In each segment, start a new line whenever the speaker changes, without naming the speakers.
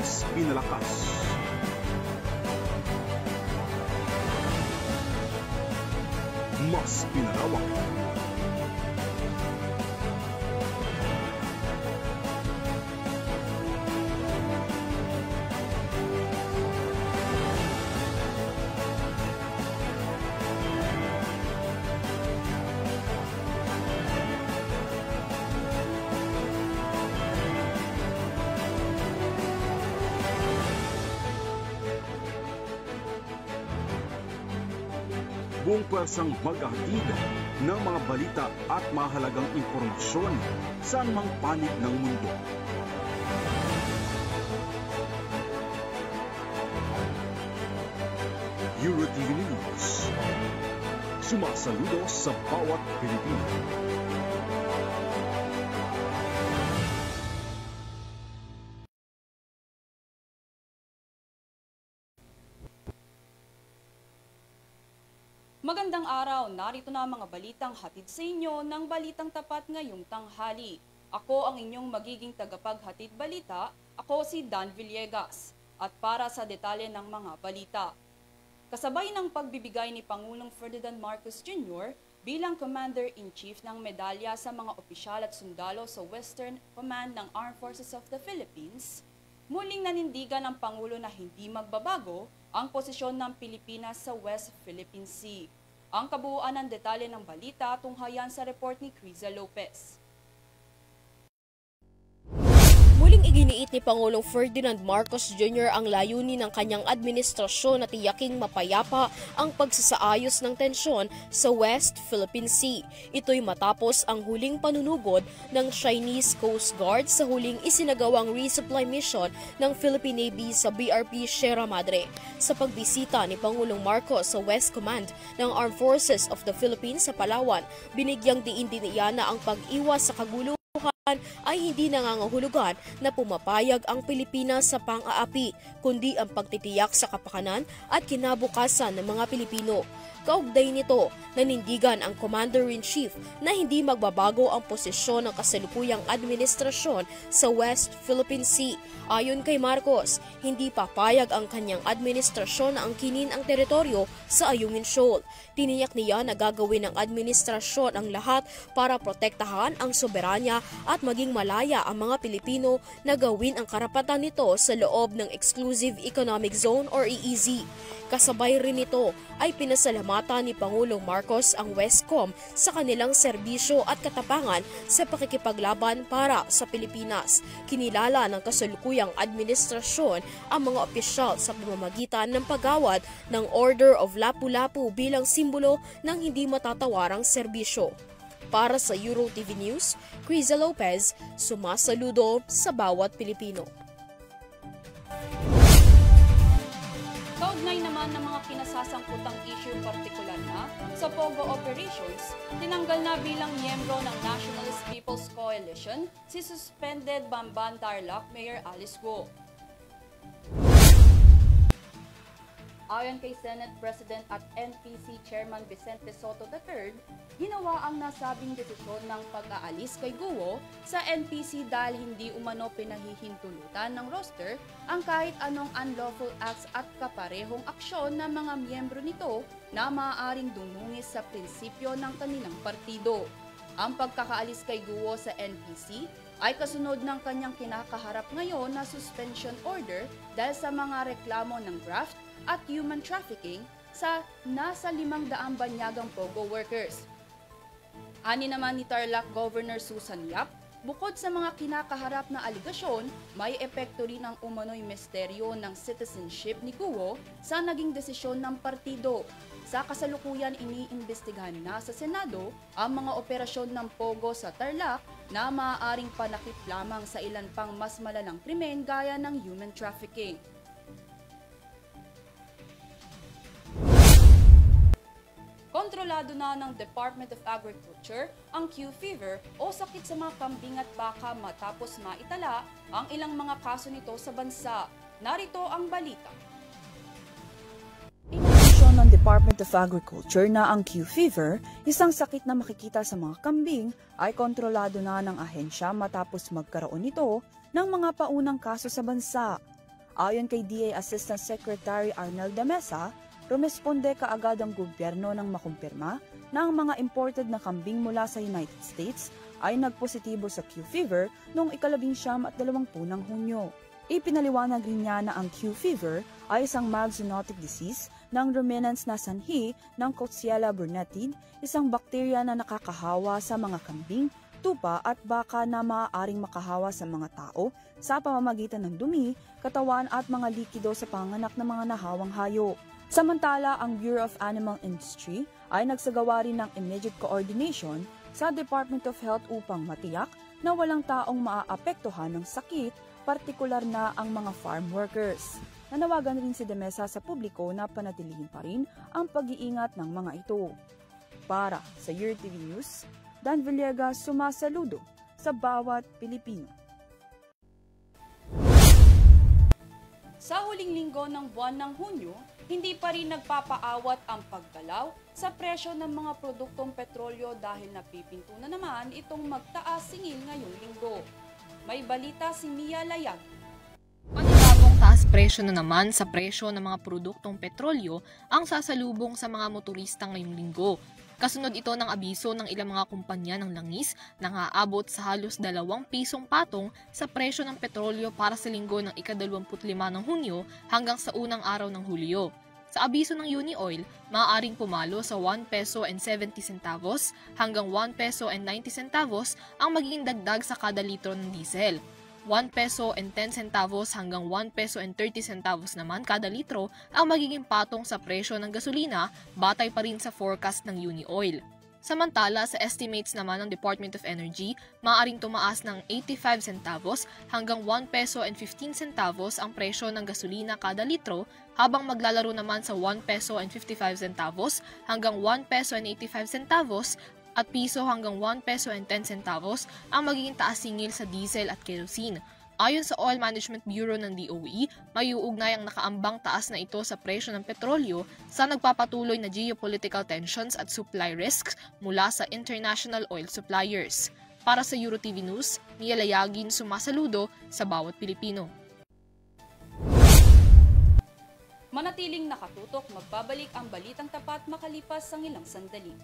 mas pinalakas. Mas pinalawak. Buong pwersang mag-ahatid ng mga balita at mahalagang impormasyon sa anumang panig ng mundo. EuroTV News. Sumasaludo sa bawat Pilipino.
Magandang araw, narito na mga balitang hatid sa inyo ng Balitang Tapat ngayong tanghali. Ako ang inyong magiging tagapaghatid balita, ako si Dan Villegas. At para sa detalye ng mga balita, kasabay ng pagbibigay ni Pangulong Ferdinand Marcos Jr. bilang Commander-in-Chief ng medalya sa mga opisyal at sundalo sa Western Command ng Armed Forces of the Philippines, muling nanindigan ng Pangulo na hindi magbabago ang posisyon ng Pilipinas sa West Philippine Sea. Ang kabuuan ng detalye ng balita tunghayan sa report ni Criza Lopez.
Muling iginiit ni Pangulong Ferdinand Marcos Jr. ang layunin ng kanyang administrasyon na tiyaking mapayapa ang pagsasaayos ng tensyon sa West Philippine Sea. Ito'y matapos ang huling panunugod ng Chinese Coast Guard sa huling isinagawang resupply mission ng Philippine Navy sa BRP Sierra Madre. Sa pagbisita ni Pangulong Marcos sa West Command ng Armed Forces of the Philippines sa Palawan, binigyang diin din niya na ang pag-iwas sa kaguluhan ay hindi nangangahulugan na pumapayag ang Pilipinas sa pang-aapi, kundi ang pagtitiyak sa kapakanan at kinabukasan ng mga Pilipino. Kaugnay nito, nanindigan ang Commander-in-Chief na hindi magbabago ang posisyon ng kasalukuyang administrasyon sa West Philippine Sea. Ayon kay Marcos, hindi papayag ang kanyang administrasyon na angkinin ang teritoryo sa Ayungin Shoal. Tiniyak niya na gagawin ng administrasyon ang lahat para protektahan ang soberanya at maging malaya ang mga Pilipino na gawin ang karapatan nito sa loob ng Exclusive Economic Zone or EEZ. Kasabay rin nito ay pinasalamatan ni Pangulong Marcos ang Westcom sa kanilang serbisyo at katapangan sa pakikipaglaban para sa Pilipinas. Kinilala ng kasalukuyang administrasyon ang mga opisyal sa pamamagitan ng paggawad ng Order of Lapu-Lapu bilang simbolo ng hindi matatawarang serbisyo. Para sa EuroTV News, Criza Lopez, sumasaludo sa bawat Pilipino.
Kaugnay naman ng mga kinasasangkutang issue partikular na sa POGO operations, tinanggal na bilang miyembro ng Nationalist People's Coalition si suspended Bamban Tarlac Mayor Alice Guo. Ayon kay Senate President at NPC Chairman Vicente Soto III, ginawa ang nasabing desisyon ng pag-aalis kay Guo sa NPC dahil hindi umano pinahihintulutan ng roster ang kahit anong unlawful acts at kaparehong aksyon ng mga miyembro nito na maaaring dumungis sa prinsipyo ng kanilang partido. Ang pagkakaalis kay Guo sa NPC ay kasunod ng kanyang kinakaharap ngayon na suspension order dahil sa mga reklamo ng graft at human trafficking sa nasa 500 banyagang POGO workers. Ani naman ni Tarlac Governor Susan Yap, bukod sa mga kinakaharap na aligasyon, may epekto rin ang umano'y misteryo ng citizenship ni Guo sa naging desisyon ng partido. Sa kasalukuyan, iniimbestigahan na sa Senado ang mga operasyon ng POGO sa Tarlac na maaaring panakip lamang sa ilan pang mas malalang krimen gaya ng human trafficking. Kontrolado na ng Department of Agriculture ang Q fever o sakit sa mga kambing at baka matapos maitala ang ilang mga kaso nito sa bansa. Narito ang balita.
Inabisyon ng Department of Agriculture na ang Q fever, isang sakit na makikita sa mga kambing, ay kontrolado na ng ahensya matapos magkaroon nito ng mga paunang kaso sa bansa. Ayon kay DA Assistant Secretary Arnel de Mesa, rumesponde kaagad ang gobyerno nang makumpirma na ang mga imported na kambing mula sa United States ay nagpositibo sa Q fever noong 19 at 20 ng Hunyo. Ipinaliwanag rin niya na ang Q fever ay isang mild zoonotic disease ng ruminants na sanhi ng Coxiella burnetii, isang bakterya na nakakahawa sa mga kambing, tupa at baka na maaaring makahawa sa mga tao sa pamamagitan ng dumi, katawan at mga likido sa panganak ng mga nahawang hayop. Samantala, ang Bureau of Animal Industry ay nagsagawa rin ng immediate coordination sa Department of Health upang matiyak na walang taong maaapektuhan ng sakit, partikular na ang mga farm workers. Nanawagan rin si de Mesa sa publiko na panatilihin pa rin ang pag-iingat ng mga ito. Para sa EURTV News, Dan Villegas sumasaludo sa bawat Pilipino.
Sa huling linggo ng buwan ng Hunyo, hindi pa rin nagpapaawat ang paggalaw sa presyo ng mga produktong petrolyo dahil napipinto na naman itong magtaas singil ngayong linggo. May balita si Mia Layag.
Panibagong taas presyo na naman sa presyo ng mga produktong petrolyo ang sasalubong sa mga motorista ngayong linggo. Kasunod ito ng abiso ng ilang mga kumpanya ng langis na aabot sa halos 2 pisong patong sa presyo ng petrolyo para sa linggo ng ika-25 ng Hunyo hanggang sa unang araw ng Hulyo. Sa abiso ng Unioil, maaaring pumalo sa 1 peso and 70 centavos hanggang 1 peso and 90 centavos ang magiging dagdag sa kada litro ng diesel. 1 peso and 10 centavos hanggang 1 peso and 30 centavos naman kada litro ang magiging patong sa presyo ng gasolina batay pa rin sa forecast ng Unioil. Samantala, sa estimates naman ng Department of Energy, maaaring tumaas ng 85 centavos hanggang 1 peso and 15 centavos ang presyo ng gasolina kada litro habang maglalaro naman sa 1 peso and 55 centavos hanggang 1 peso and 85 centavos at piso hanggang 1 peso and 10 centavos ang magiging taas singil sa diesel at kerosene. Ayon sa Oil Management Bureau ng DOE, may uugnay ang nakaambang taas na ito sa presyo ng petrolyo sa nagpapatuloy na geopolitical tensions at supply risks mula sa international oil suppliers. Para sa EURTV News, Mia Layagin sumasaludo sa bawat Pilipino.
Manatiling nakatutok, magbabalik ang balitang tapat makalipas ang ilang sandali.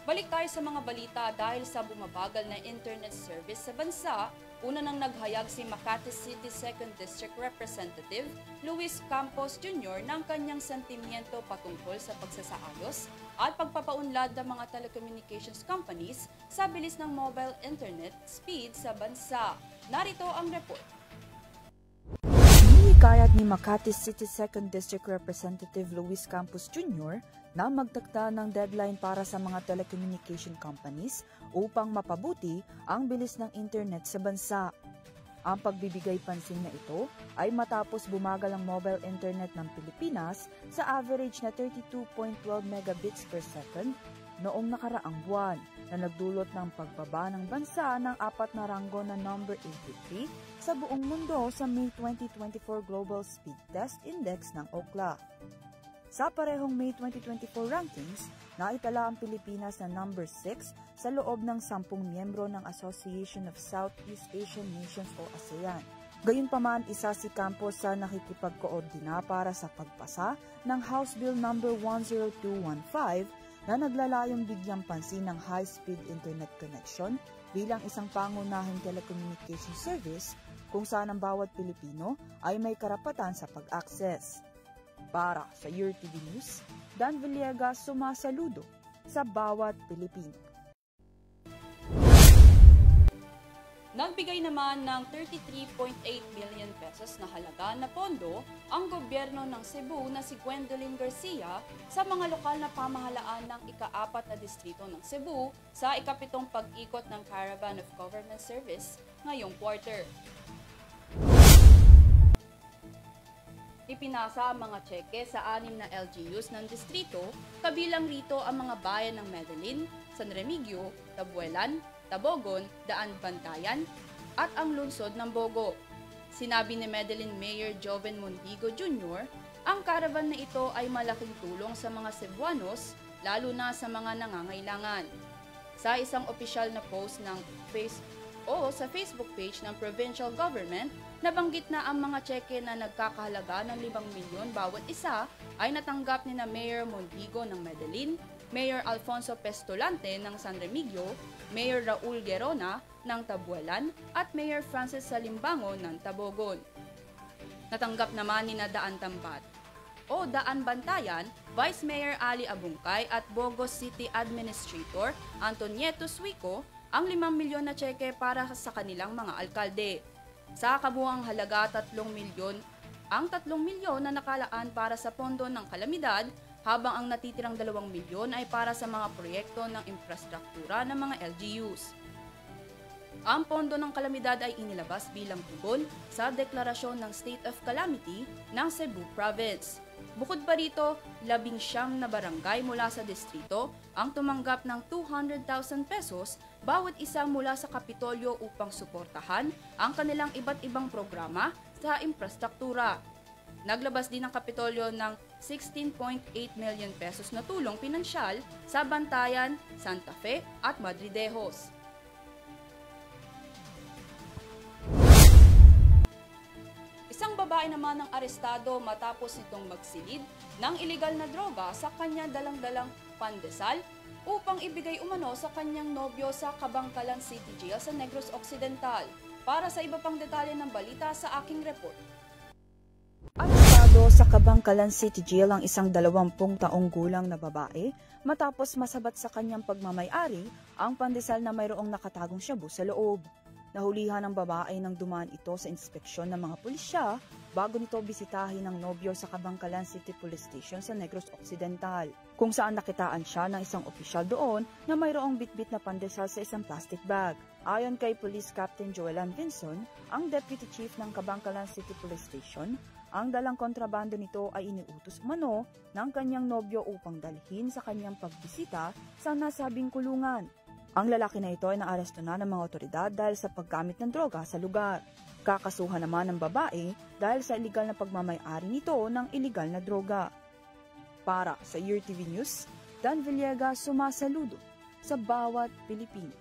Balik tayo sa mga balita dahil sa bumabagal na internet service sa bansa. Una nang naghayag si Makati City 2nd District Representative Luis Campos Jr. ng kanyang sentimiento patungkol sa pagsasaayos at pagpapaunlad ng mga telecommunications companies sa bilis ng mobile internet speed sa bansa. Narito ang report.
Hinikayat ni Makati City 2nd District Representative Luis Campos Jr. na magtakda ng deadline para sa mga telecommunication companies upang mapabuti ang bilis ng internet sa bansa. Ang pagbibigay pansin na ito ay matapos bumagal ang mobile internet ng Pilipinas sa average na 32.12 megabits per second noong nakaraang buwan na nagdulot ng pagbaba ng bansa ng 4 na ranggo na number 83 sa buong mundo sa May 2024 Global Speed Test Index ng Ookla. Sa parehong May 2024 rankings, naitala ang Pilipinas na number 6 sa loob ng 10 miyembro ng Association of Southeast Asian Nations o ASEAN. Gayunpaman, isa si Campos sa nakikipagkoordina para sa pagpasa ng House Bill No. 10215 na naglalayong bigyang pansin ng high-speed internet connection bilang isang pangunahing telecommunication service kung saan ang bawat Pilipino ay may karapatan sa pag-access. Para sa Your TV News, Dan Villegas sumasaludo sa bawat Pilipino.
Nagbigay naman ng 33.8 million pesos na halaga na pondo ang gobyerno ng Cebu na si Gwendolyn Garcia sa mga lokal na pamahalaan ng ika-4 na distrito ng Cebu sa ika-7 pag-ikot ng Caravan of Government Service ngayong quarter. Ipinasa ang mga tseke sa 6 na LGUs ng distrito, kabilang rito ang mga bayan ng Medellin, San Remigio, Tabuelan, Tabogon, Daan Bantayan, at ang lungsod ng Bogo. Sinabi ni Medellin Mayor Joven Mondigo Jr., ang caravan na ito ay malaking tulong sa mga Cebuanos, lalo na sa mga nangangailangan. Sa isang opisyal na post ng sa Facebook page ng provincial government, nabanggit na ang mga tseke na nagkakahalaga ng 5 milyon bawat isa ay natanggap ni na Mayor Mondigo ng Medellin, Mayor Alfonso Pestolante ng San Remigio, Mayor Raul Gerona ng Tabuelan at Mayor Francis Salimbango ng Tabogon. Natanggap naman ni na Daan Bantayan, Vice Mayor Ali Abungkay at Bogos City Administrator Antonieto Suico ang 5 milyon na tseke para sa kanilang mga alkalde. Sa kabuuang halaga 3 milyon, ang 3 milyon na nakalaan para sa pondo ng kalamidad, habang ang natitirang 2 milyon ay para sa mga proyekto ng infrastruktura ng mga LGUs. Ang pondo ng kalamidad ay inilabas bilang tugon sa deklarasyon ng State of Calamity ng Cebu Province. Bukod pa rito, 19 na barangay mula sa distrito ang tumanggap ng 200,000 pesos bawat isa mula sa Kapitolyo upang suportahan ang kanilang iba't ibang programa sa infrastruktura. Naglabas din ang Kapitolyo ng 16.8 million pesos na tulong pinansyal sa Bantayan, Santa Fe at Madridejos. Isang babae naman ang arestado matapos nitong magsilid ng ilegal na droga sa kanya dalang-dalang pandesal upang ibigay umano sa kanyang nobyo sa Kabangkalan City Jail sa Negros Occidental. Para sa iba pang detalye ng balita sa aking report.
Arestado sa Kabangkalan City Jail ang isang 20 taong gulang na babae matapos masabat sa kanyang pagmamay-ari ang pandesal na mayroong nakatagong shabu sa loob. Nahulihan ng babae nang dumaan ito sa inspeksyon ng mga pulisya bago nito bisitahin ng nobyo sa Kabangkalan City Police Station sa Negros Occidental, kung saan nakitaan siya ng isang opisyal doon na mayroong bitbit na pandesal sa isang plastic bag. Ayon kay Police Captain Joelan Vinson, ang Deputy Chief ng Kabangkalan City Police Station, ang dalang kontrabando nito ay iniutos umano ng kanyang nobyo upang dalhin sa kanyang pagbisita sa nasabing kulungan. Ang lalaki na ito ay naaresto na ng mga otoridad dahil sa paggamit ng droga sa lugar. Kakasuhan naman ng babae dahil sa iligal na pagmamay-ari nito ng iligal na droga. Para sa Your TV News, Dan Villegas sumasaludo sa bawat Pilipino.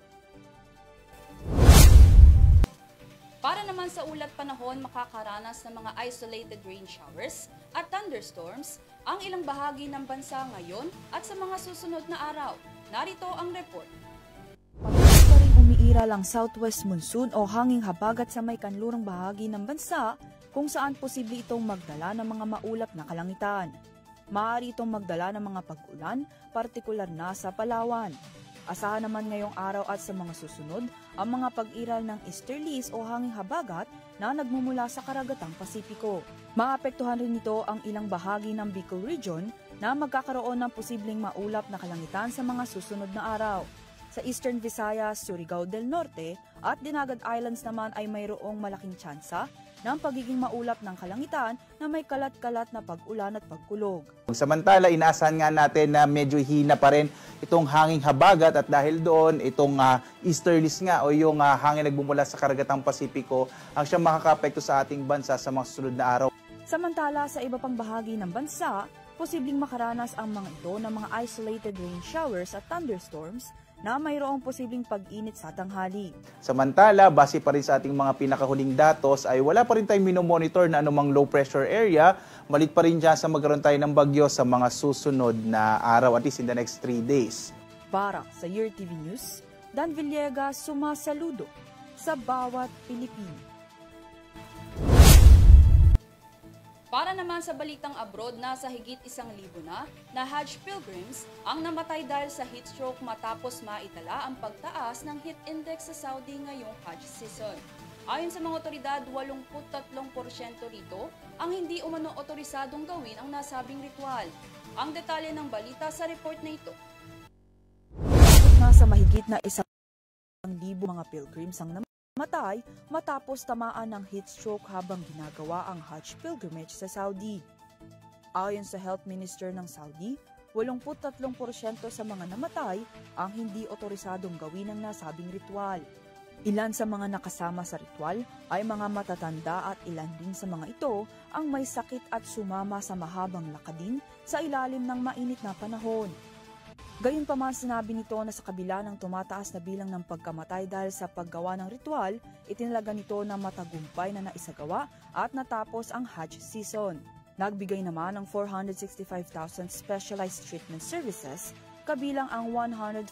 Para naman sa ulat panahon, makakaranas ng mga isolated rain showers at thunderstorms ang ilang bahagi ng bansa ngayon at sa mga susunod na araw. Narito ang report.
Patuloy pa rin umiiral ang southwest monsoon o hanging habagat sa may kanlurang bahagi ng bansa kung saan posible itong magdala ng mga maulap na kalangitan. Maaari itong magdala ng mga pag-ulan, partikular na sa Palawan. Asahan naman ngayong araw at sa mga susunod ang mga pag-iral ng easterlies o hanging habagat na nagmumula sa karagatang Pasipiko. Maapektuhan rin nito ang ilang bahagi ng Bicol Region na magkakaroon ng posibleng maulap na kalangitan sa mga susunod na araw. Sa Eastern Visayas, Surigao del Norte at Dinagat Islands naman ay mayroong malaking tsansa ng pagiging maulap ng kalangitan na may kalat-kalat na pag-ulan at pagkulog.
Samantala, inaasahan nga natin na medyo hina pa rin itong hanging habagat at dahil doon itong easterlies nga o yung hangin nagbumula sa karagatang Pasipiko ang siyang makakaapekto sa ating bansa sa mga susunod na araw.
Samantala, sa iba pang bahagi ng bansa, posibleng makaranas ang mga ito ng mga isolated rain showers at thunderstorms na mayroong posibleng pag-init sa tanghali.
Samantala, base pa rin sa ating mga pinakahuling datos ay wala pa rin tayong minomonitor na anumang low pressure area. Malit pa rin dyan sa magkaroon tayo ng bagyo sa mga susunod na araw, at least in the next 3 days.
Para sa Year TV News, Dan Villegas sumasaludo sa bawat Pilipino.
Para naman sa balitang abroad, nasa higit 1,000 na Hajj pilgrims ang namatay dahil sa heat stroke matapos maitala ang pagtaas ng heat index sa Saudi ngayong Hajj season. Ayon sa mga otoridad, 83% rito ang hindi umano otorisadong gawin ang nasabing ritual. Ang detalye ng balita sa report na ito.
Nasa mahigit na 1,000 mga pilgrims ang namatay matapos tamaan ng heat stroke habang ginagawa ang Hajj pilgrimage sa Saudi. Ayon sa Health Minister ng Saudi, 83% sa mga namatay ang hindi otorisadong gawin ang nasabing ritual. Ilan sa mga nakasama sa ritual ay mga matatanda at ilan din sa mga ito ang may sakit at sumama sa mahabang lakadin sa ilalim ng mainit na panahon. Gayunpaman, sinabi nito na sa kabila ng tumataas na bilang ng pagkamatay dahil sa paggawa ng ritual, itinalaga nito na matagumpay na naisagawa at natapos ang Hajj season. Nagbigay naman ng 465,000 specialized treatment services, kabilang ang 141,000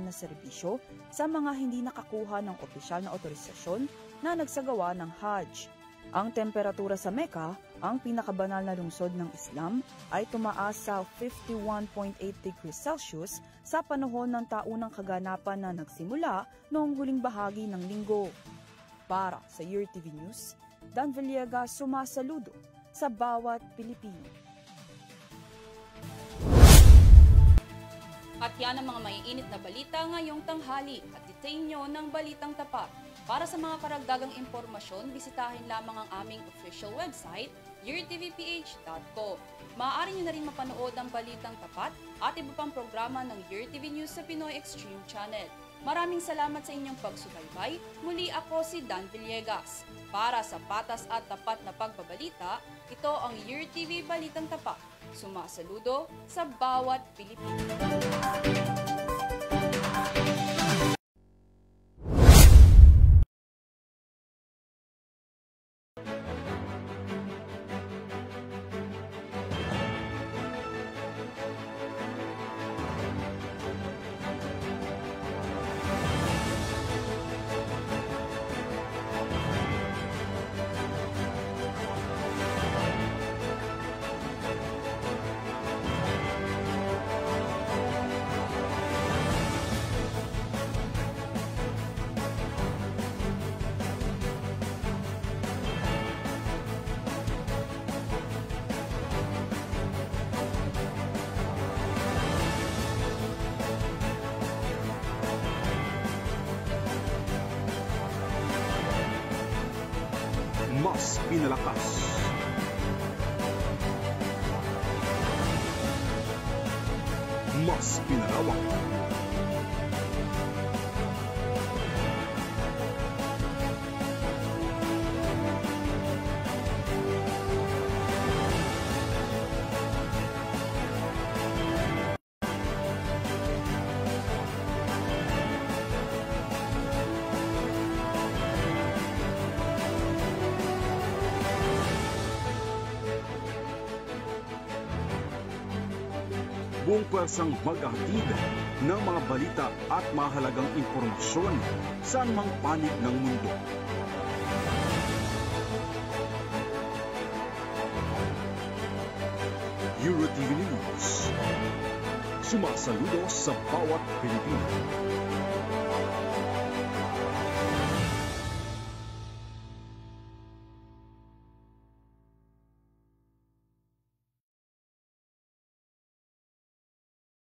na serbisyo sa mga hindi nakakuha ng opisyal na otorisasyon na nagsagawa ng Hajj. Ang temperatura sa Mecca, ang pinakabanal na lungsod ng Islam, ay tumaas sa 51.8 degrees Celsius sa panahon ng taunang kaganapan na nagsimula noong huling bahagi ng linggo. Para sa Year TV News, Dan Villegas sumasaludo sa bawat Pilipino.
At yan ang mga maiinit na balita ngayong tanghali, at detain nyo ng Balitang Tapat. Para sa mga karagdagang impormasyon, bisitahin lamang ang aming official website, yeartvph.co. Maaari nyo na rin mapanood ang Balitang Tapat at iba pang programa ng Year TV News sa Pinoy Extreme Channel. Maraming salamat sa inyong pagsubaybay. Muli ako si Dan Villegas. Para sa patas at tapat na pagbabalita, ito ang Year TV Balitang Tapat. Sumasaludo sa bawat Pilipino.
Mas pinalakas, mas pinalawak, buong pwersang mag-ahatid ng mga balita at mahalagang impormasyon saan mang panig ng mundo. Euro TV News. Sumasaludo sa bawat Pilipino.